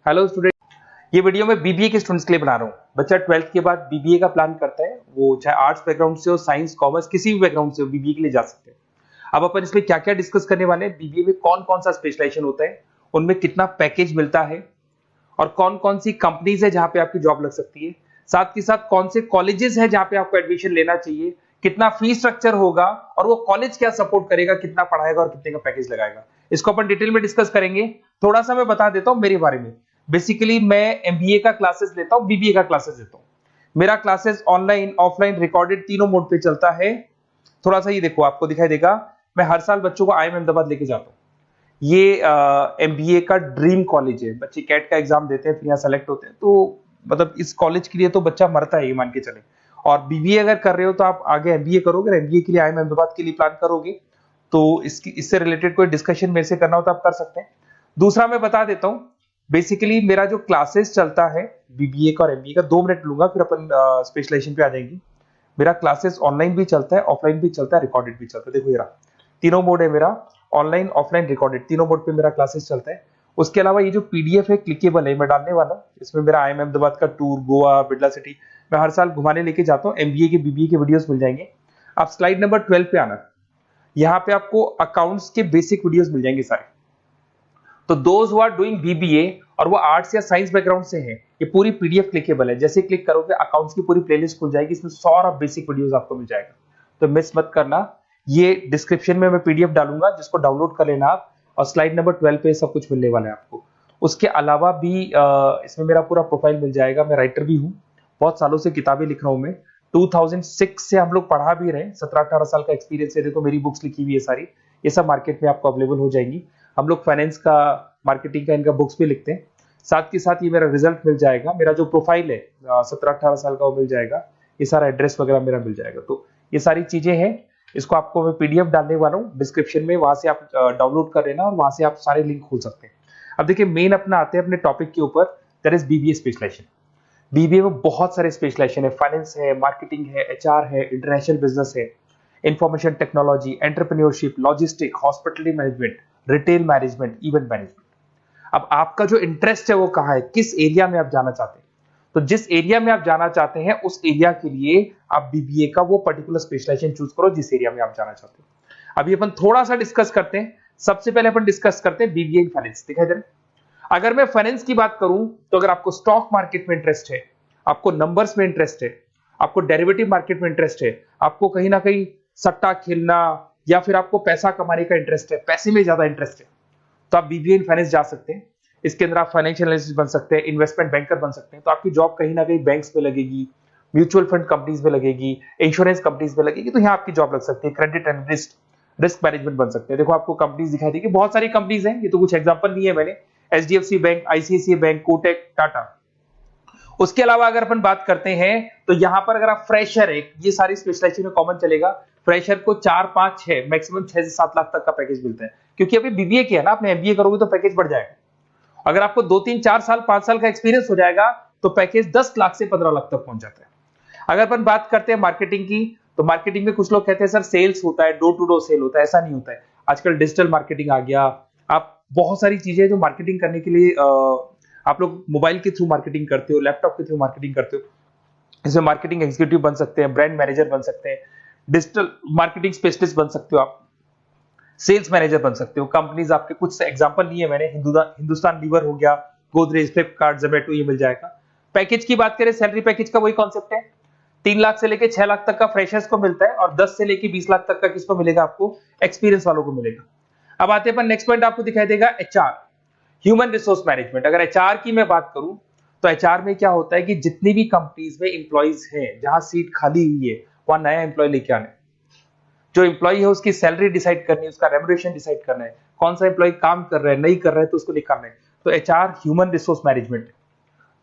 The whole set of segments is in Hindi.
हेलो स्टूडेंट, ये वीडियो मैं बीबीए के स्टूडेंट्स के लिए बना रहा हूँ। बच्चा 12th के बाद बीबीए का प्लान करता है, वो चाहे आर्ट्स बैकग्राउंड से हो, साइंस, कॉमर्स, किसी भी बैकग्राउंड से हो, बीबीए के लिए जा सकते हैं। अब अपन इसमें क्या क्या डिस्कस करने वाले हैं, बीबीए में कौन कौन सा स्पेशलाइजेशन होता है, उनमें कितना पैकेज मिलता है और कौन कौन सी कंपनीज है जहां पे आपकी जॉब लग सकती है, साथ के साथ कौन से कॉलेजेस है जहां पे आपको एडमिशन लेना चाहिए, कितना फी स्ट्रक्चर होगा और वो कॉलेज क्या सपोर्ट करेगा, कितना पढ़ाएगा और कितने का पैकेज लगाएगा, इसको अपन डिटेल में डिस्कस करेंगे। थोड़ा सा मैं बता देता हूं मेरे बारे में। बेसिकली मैं एमबीए का क्लासेस लेता हूं, बीबीए का क्लासेस लेता हूं। मेरा क्लासेस ऑनलाइन, ऑफलाइन, रिकॉर्डेड तीनों मोड पे चलता है। थोड़ा सा ये देखो, आपको दिखाई देगा, मैं हर साल बच्चों को आईएम अहमदाबाद लेके जाता हूँ। ये एमबीए का ड्रीम कॉलेज है। बच्चे कैट का एग्जाम देते हैं, फिर यहाँ सेलेक्ट होते हैं, तो मतलब इस कॉलेज के लिए तो बच्चा मरता है, ये मान के चले। और बीबीए अगर कर रहे हो तो आप आगे एमबीए करोगे, एमबीए के लिए आईएम अहमदाबाद के लिए प्लान करोगे, तो इससे रिलेटेड कोई डिस्कशन मेरे से करना हो तो आप कर सकते हैं। दूसरा मैं बता देता हूँ, बेसिकली मेरा जो क्लासेस चलता है बीबीए का और एमबीए का, 2 मिनट लूंगा फिर अपन स्पेशलाइजेशन पे आ जाएंगे। मेरा क्लासेस ऑनलाइन भी चलता है, ऑफलाइन भी चलता है, रिकॉर्डेड भी चलता है। देखो ये रहा, तीनों मोड है मेरा, ऑनलाइन, ऑफलाइन, रिकॉर्डेड, तीनों मोड पे मेरा क्लासेस चलता है। उसके अलावा ये जो पीडीएफ है क्लिकेबल है, मैं डालने वाला हूँ। इसमें मेरा आईएम अहमदाबाद का टूर, गोवा, बिरला सिटी, मैं हर साल घुमाने लेके जाता हूँ। एमबीए के, बीबीए के वीडियोस मिल जाएंगे। आप स्लाइड नंबर 12 पे आना, यहाँ पे आपको अकाउंट्स के बेसिक वीडियोस मिल जाएंगे सारे। तो those who are doing BBA और वो आर्ट्स या साइंस बैकग्राउंड से हैं, ये पूरी पीडीएफ क्लिकेबल है। जैसे क्लिक करोगे अकाउंट्स की पूरी प्लेलिस्ट खुल जाएगी, इसमें सारा बेसिक वीडियोस आपको मिल जाएगा, तो मिस मत करना। ये डिस्क्रिप्शन में मैं पीडीएफ डालूंगा, जिसको डाउनलोड कर लेना आप, और स्लाइड नंबर 12 पे सब कुछ मिलने वाला है आपको। उसके अलावा भी इसमें मेरा पूरा प्रोफाइल मिल जाएगा। मैं राइटर भी हूँ, बहुत सालों से किताबें लिख रहा हूँ मैं। 2006 से हम लोग पढ़ा भी रहे, 17-18 साल का एक्सपीरियंस है। देखो मेरी बुक्स लिखी हुई है सारी, ये सब मार्केट में आपको अवेलेबल हो जाएंगी। हम लोग फाइनेंस का, मार्केटिंग का, इनका बुक्स भी लिखते हैं। साथ के साथ ये मेरा रिजल्ट मिल जाएगा, मेरा जो प्रोफाइल है 17-18 साल का वो मिल जाएगा, ये सारा एड्रेस वगैरह मेरा मिल जाएगा। तो ये सारी चीजें हैं, इसको आपको मैं पीडीएफ डालने वाला हूँ डिस्क्रिप्शन में, वहां से आप डाउनलोड कर लेना और वहां से आप सारे लिंक खोल सकते हैं। अब देखिए मेन अपना आते हैं अपने टॉपिक के ऊपर, that is BBA specialisation. BBA में बहुत सारे स्पेशलाइजेशन है, फाइनेंस है, मार्केटिंग है, एचआर है, इंटरनेशनल बिजनेस है, information technology, entrepreneurship, logistic, hospitality management, retail management, event management. अब आपका जो इंटरेस्ट है वो कहाँ है, किस एरिया में आप जाना चाहते हैं, तो जिस एरिया में आप जाना चाहते हैं उस एरिया के लिए आप बीबीए का वो पर्टिकुलर स्पेशलाइजेशन चूज करो जिस एरिया में आप जाना चाहते हो। अभी अपन थोड़ा सा डिस्कस करते हैं। सबसे पहले अपन डिस्कस करते हैं बीबीए इन फाइनेंस। दिखाई दे रहा है? अगर मैं फाइनेंस की बात करूं तो अगर आपको स्टॉक मार्केट में इंटरेस्ट है, आपको नंबर्स में इंटरेस्ट है, आपको डेरिवेटिव मार्केट में इंटरेस्ट है, आपको कहीं ना कहीं सट्टा खेलना या फिर आपको पैसा कमाने का इंटरेस्ट है, पैसे में ज्यादा इंटरेस्ट है, तो आप बीबीए इन फाइनेंस जा सकते हैं। इसके अंदर आप फाइनेंशियल एनालिस्ट बन सकते हैं, इन्वेस्टमेंट बैंकर बन सकते हैं। तो आपकी जॉब कहीं ना कहीं बैंक्स में लगेगी, म्यूचुअल फंड कंपनीज में लगेगी, इंश्योरेंस कंपनीज में लगेगी, तो यहाँ आपकी जॉब लग सकती है। क्रेडिट एनालिस्ट, रिस्क मैनेजमेंट बन सकते हैं। देखो आपको कंपनीज दिखाई देगी, बहुत सारी कंपनीज हैं, ये तो कुछ एग्जांपल नहीं है मैंने, HDFC bank, ICICI bank, Kotak, Tata. उसके अलावा अगर अपन बात करते हैं तो यहां पर अगर आप फ्रेशर है, ये सारी स्पेशलाइजेशन में कॉमन चलेगा। फ्रेशर को 4, 5, 6, मैक्सिमम 6 से 7 लाख तक का पैकेज मिलता है, क्योंकि अभी बीबीए किया ना आपने, एमबीए करोगे तो पैकेज बढ़ जाएगा। अगर आपको 2, 3, 4 साल, 5 साल का एक्सपीरियंस हो जाएगा तो पैकेज 10 लाख से 15 लाख तक पहुंच जाता है। अगर अपन बात करते हैं मार्केटिंग की, तो मार्केटिंग में कुछ लोग कहते हैं सर सेल्स होता है, डोर टू डोर सेल होता है, ऐसा नहीं होता है। आजकल डिजिटल मार्केटिंग आ गया, आप बहुत सारी चीजें जो मार्केटिंग करने के लिए आप लोग मोबाइल के थ्रू मार्केटिंग करते हो, लैपटॉप के थ्रू मार्केटिंग करते हो। इसमें मार्केटिंग एग्जीक्यूटिव बन सकते हैं, ब्रांड मैनेजर बन सकते हैं, डिजिटल मार्केटिंग स्पेशलिस्ट बन सकते हो, आप सेल्स मैनेजर बन सकते हो। कंपनीज आपके कुछ एग्जांपल लिए मैंने, हिंदुस्तान लीवर हो गया, गोदरेज, फ्लिपकार्ट, जोमेटो, ये मिल जाएगा। पैकेज की बात करें, सैलरी पैकेज का वही कॉन्सेप्ट है, 3 लाख से लेके 6 लाख तक का फ्रेशर्स को मिलता है, और 10 से लेके 20 लाख तक का किसको मिलेगा, आपको एक्सपीरियंस वालों को मिलेगा। अब आते हैं नेक्स्ट पॉइंट, आपको दिखाई देगा एचआर, ह्यूमन रिसोर्स मैनेजमेंट। अगर एचआर की मैं बात करूं तो एचआर में क्या होता है कि जितनी भी कंपनीज में इंप्लॉइज हैं, जहां सीट खाली हुई है वहां नया इंप्लॉय लेके आना है। जो इंप्लॉय है उसकी सैलरी डिसाइड करनी है, उसका रेम्युनरेशन डिसाइड करना है, कौन सा इंप्लॉय काम कर रहा है, नहीं कर रहा है तो उसको निकालना है। तो एचआर ह्यूमन रिसोर्स मैनेजमेंट है।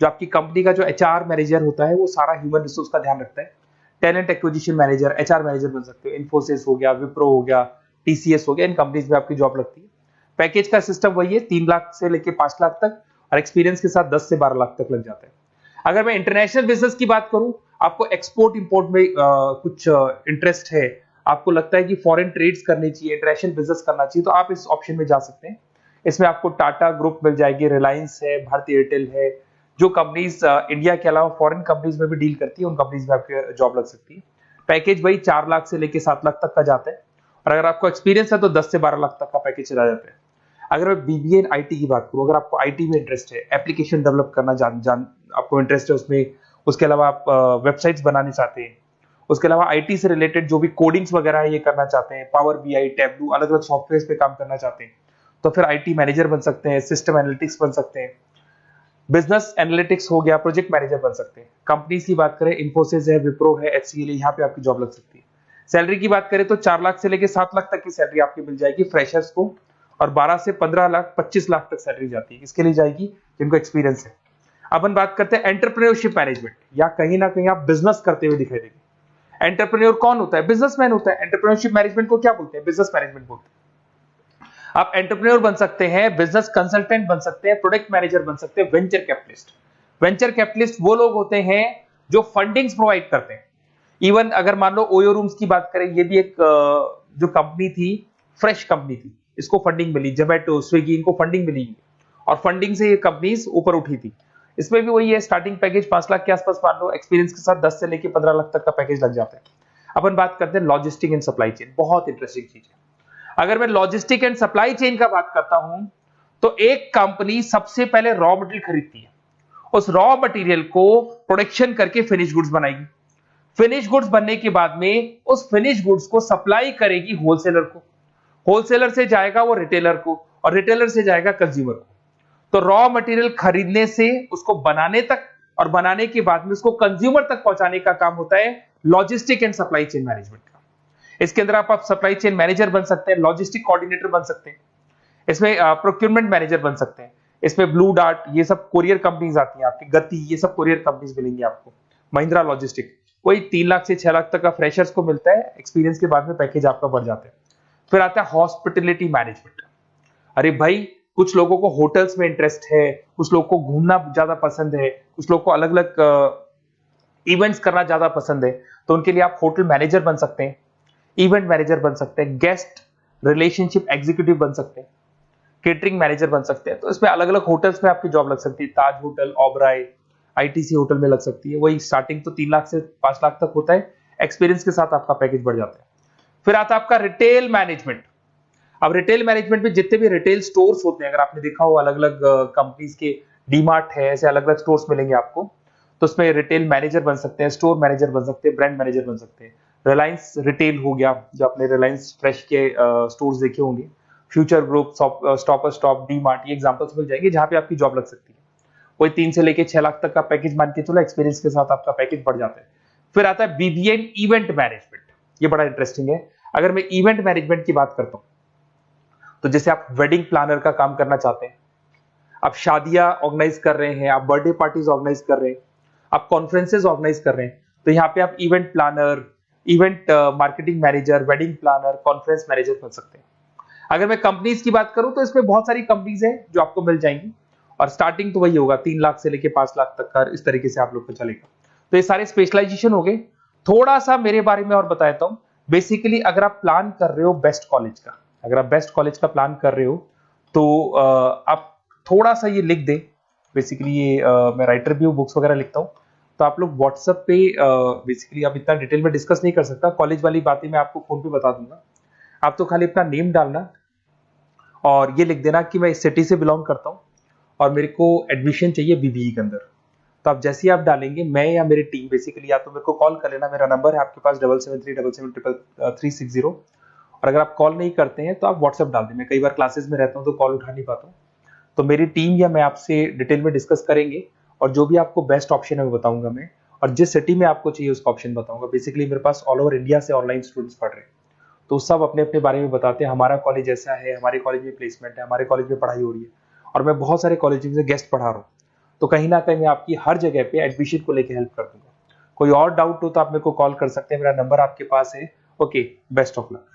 जो आपकी कंपनी का जो एचआर मैनेजर होता है वो सारा ह्यूमन रिसोर्स का ध्यान रखता है। Talent acquisition manager, HR manager बन सकते हो। इन्फोसिस हो गया, विप्रो हो गया, टीसीएस हो गया, इन कंपनीज में आपकी जॉब लगती है। पैकेज का सिस्टम वही है, 3 लाख से लेके 5 लाख तक, और एक्सपीरियंस के साथ 10 से 12 लाख तक लग जाता है। अगर मैं इंटरनेशनल बिजनेस की बात करूं, आपको एक्सपोर्ट इंपोर्ट में कुछ इंटरेस्ट है, आपको लगता है कि फॉरेन ट्रेड्स करनी चाहिए, इंटरनेशनल बिजनेस करना चाहिए, तो आप इस ऑप्शन में जा सकते हैं। इसमें आपको टाटा ग्रुप मिल जाएगी, रिलायंस है, भारतीय एयरटेल है, जो कंपनीज इंडिया के अलावा फॉरेन कंपनीज में भी डील करती है, उन कंपनीज में आपकी जॉब लग सकती है। पैकेज वही 4 लाख से लेके 7 लाख तक का जाता है, और अगर आपको एक्सपीरियंस है तो 10 से 12 लाख तक का पैकेज चला जाता है। अगर मैं बीबीए एंड आईटी की बात करूं, अगर आपको आईटी में इंटरेस्ट है, एप्लीकेशन डेवलप करना आपको इंटरेस्ट है उसमें, उसके अलावा आप वेबसाइट्स बनाने चाहते हैं, उसके अलावा आईटी से रिलेटेड जो भी कोडिंग्स वगैरह है ये करना चाहते हैं, पावर बीआई, टैबलू, अलग अलग सॉफ्टवेयर पे काम करना चाहते हैं, तो फिर आईटी मैनेजर बन सकते हैं, सिस्टम एनालिटिक्स बन सकते हैं, बिजनेस एनालिटिक्स हो गया, प्रोजेक्ट मैनेजर बन सकते हैं। कंपनीज की बात करें, इन्फोसिस है, विप्रो है, एचसीएल है, यहाँ पे आपकी जॉब लग सकती है। सैलरी की बात करें तो 4 लाख से लेके 7 लाख तक की सैलरी आपकी मिल जाएगी फ्रेशर्स को, और 12 से 15 लाख 25 लाख तक सैलरी जाती है। किसके लिए जाएगी? जिनको एक्सपीरियंस है। अपन बात करते हैं एंटरप्रेन्योरशिप मैनेजमेंट, या कहीं ना कहीं आप बिजनेस करते हुए दिखाई देंगे। एंटरप्रेन्योर कौन होता है? बिजनेसमैन होता है। एंटरप्रेन्योरशिप मैनेजमेंट को क्या बोलते हैं? बिजनेस मैनेजमेंट बोलते हैं। आप एंटरप्रेन्योर बन सकते हैं, बिजनेस कंसल्टेंट बन सकते हैं, प्रोडक्ट मैनेजर बन सकते हैं, वेंचर कैपिटलिस्ट। वेंचर कैपिटलिस्ट वो लोग होते हैं जो फंडिंग्स प्रोवाइड करते हैं। इवन अगर मान लो ओयो रूम्स की बात करें, ये भी एक जो कंपनी थी, फ्रेश कंपनी थी, इसको फंडिंग मिली, जोमेटो, स्विगी, इनको फंडिंग मिली, और फंडिंग से ये कंपनीज ऊपर उठी थी। इसमें भी वही है, स्टार्टिंग पैकेज 5 लाख के आसपास मान लो, एक्सपीरियंस के साथ 10 से लेके 15 लाख तक का पैकेज लग जाता है। अपन बात करते हैं लॉजिस्टिक एंड सप्लाई चेन, बहुत इंटरेस्टिंग चीज है। अगर मैं लॉजिस्टिक एंड सप्लाई चेन का बात करता हूं, तो एक कंपनी सबसे पहले रॉ मटेरियल खरीदती है, उस रॉ मटेरियल को प्रोडक्शन करके फिनिश गुड्स बनाएगी। फिनिश गुड्स बनने के बाद में उस फिनिश गुड्स को सप्लाई करेगी होलसेलर को, होलसेलर से जाएगा वो रिटेलर को, और रिटेलर से जाएगा कंज्यूमर को। तो रॉ मटेरियल खरीदने से उसको बनाने तक, और बनाने के बाद में उसको कंज्यूमर तक पहुंचाने का काम होता है logistic and supply chain management का। इसके अंदर आप सप्लाई चेन मैनेजर बन सकते हैं, लॉजिस्टिक कोऑर्डिनेटर बन सकते हैं, इसमें प्रोक्योरमेंट मैनेजर बन सकते हैं, इसमें ब्लू डार्ट, ये सब कोरियर कंपनीज आती हैं आपकी, गति, ये सब कोरियर कंपनीज मिलेंगी आपको, महिंद्रा लॉजिस्टिक। कोई 3 लाख से 6 लाख तक का फ्रेशर्स को मिलता है, एक्सपीरियंस के बाद में पैकेज आपका बढ़ जाता है। फिर आता है हॉस्पिटलिटी मैनेजमेंट। अरे भाई, कुछ लोगों को होटल्स में इंटरेस्ट है, कुछ लोगों को घूमना ज्यादा पसंद है, कुछ लोगों को अलग अलग इवेंट्स करना ज्यादा पसंद है, तो उनके लिए आप होटल मैनेजर बन सकते हैं, इवेंट मैनेजर बन सकते हैं, गेस्ट रिलेशनशिप एग्जीक्यूटिव बन सकते हैं, केटरिंग मैनेजर बन सकते हैं। तो इसमें अलग अलग होटल्स में आपकी जॉब लग सकती है, ताज होटल, ओबराय, आईटीसी होटल में लग सकती है। वही स्टार्टिंग तो 3 लाख से 5 लाख तक होता है, एक्सपीरियंस के साथ आपका पैकेज बढ़ जाता है। फिर आता है आपका रिटेल मैनेजमेंट। अब रिटेल मैनेजमेंट में जितने भी रिटेल स्टोर्स होते हैं, अगर आपने देखा हो अलग अलग कंपनीज के, डीमार्ट है, ऐसे अलग अलग स्टोर्स मिलेंगे आपको, तो उसमें रिटेल मैनेजर बन सकते हैं, स्टोर मैनेजर बन सकते हैं, ब्रांड मैनेजर बन सकते हैं। रिलायंस रिटेल हो गया, जो आपने रिलायंस फ्रेश के स्टोर्स देखे होंगे, future group, stopper stop, D mart, ये एग्जांपल्स मिल जाएंगे जहां पे आपकी जॉब लग सकती है। कोई 3 से लेके 6 लाख तक का पैकेज मान के चलो, एक्सपीरियंस के साथ आपका पैकेज बढ़ जाता है। फिर आता है बीबीए इवेंट मैनेजमेंट, ये बड़ा इंटरेस्टिंग है। अगर मैं इवेंट मैनेजमेंट की बात करता हूं, तो जैसे आप वेडिंग प्लानर का काम करना चाहते हैं, आप शादियां ऑर्गेनाइज कर रहे हैं, आप बर्थडे पार्टीज ऑर्गेनाइज कर रहे हैं, आप कॉन्फ्रेंसेज ऑर्गेनाइज कर रहे हैं, तो यहाँ पे आप event planner, event marketing manager, wedding planner, conference manager बन सकते हैं। अगर मैं कंपनीज की बात करूं, तो इसमें बहुत सारी कंपनीज हैं जो आपको मिल जाएंगी, और स्टार्टिंग तो वही होगा 3 लाख से लेके 5 लाख तक का, इस तरीके से आप लोग को चलेगा। तो ये सारे स्पेशलाइजेशन हो गए। थोड़ा सा मेरे बारे में और बताता हूं। बेसिकली अगर आप प्लान कर रहे हो बेस्ट कॉलेज का, अगर आप बेस्ट कॉलेज का प्लान कर रहे हो, तो आप थोड़ा सा ये लिख दें। बेसिकली ये मैं राइटर भी हूँ, बुक्स वगैरह लिखता हूँ, तो आप लोग व्हाट्सएप पे, बेसिकली अब इतना डिटेल में डिस्कस नहीं कर सकता, कॉलेज वाली बातें मैं आपको फोन पे बता दूंगा। आप तो खाली अपना नेम डालना और ये लिख देना कि मैं इस सिटी से बिलोंग करता हूँ और मेरे को एडमिशन चाहिए बीबीई के अंदर। तो आप जैसे ही आप डालेंगे, मैं या मेरी टीम बेसिकली, या तो मेरे को कॉल कर लेना, मेरा नंबर है आपके पास 7737773360। और अगर आप कॉल नहीं करते हैं तो आप व्हाट्सएप डाल दें। मैं कई बार क्लासेस में रहता हूँ तो कॉल उठा नहीं पाता हूँ, तो मेरी टीम या मैं आपसे डिटेल में डिस्कस करेंगे, और जो भी आपको बेस्ट ऑप्शन है वो बताऊंगा मैं, और जिस सिटी में आपको चाहिए उसका ऑप्शन बताऊंगा। बेसिकली मेरे पास ऑल ओवर इंडिया से ऑनलाइन स्टूडेंट्स पढ़ रहे हैं, तो सब अपने अपने बारे में बताते हैं, हमारा कॉलेज ऐसा है, हमारे कॉलेज में प्लेसमेंट है, हमारे कॉलेज में पढ़ाई हो रही है, और मैं बहुत सारे कॉलेज में गेस्ट पढ़ा रहा हूँ। तो कहीं ना कहीं मैं आपकी हर जगह पे एडमिशन को लेकर हेल्प कर दूंगा। कोई और डाउट हो तो आप मेरे को कॉल कर सकते हैं, मेरा नंबर आपके पास है। Okay, best of luck.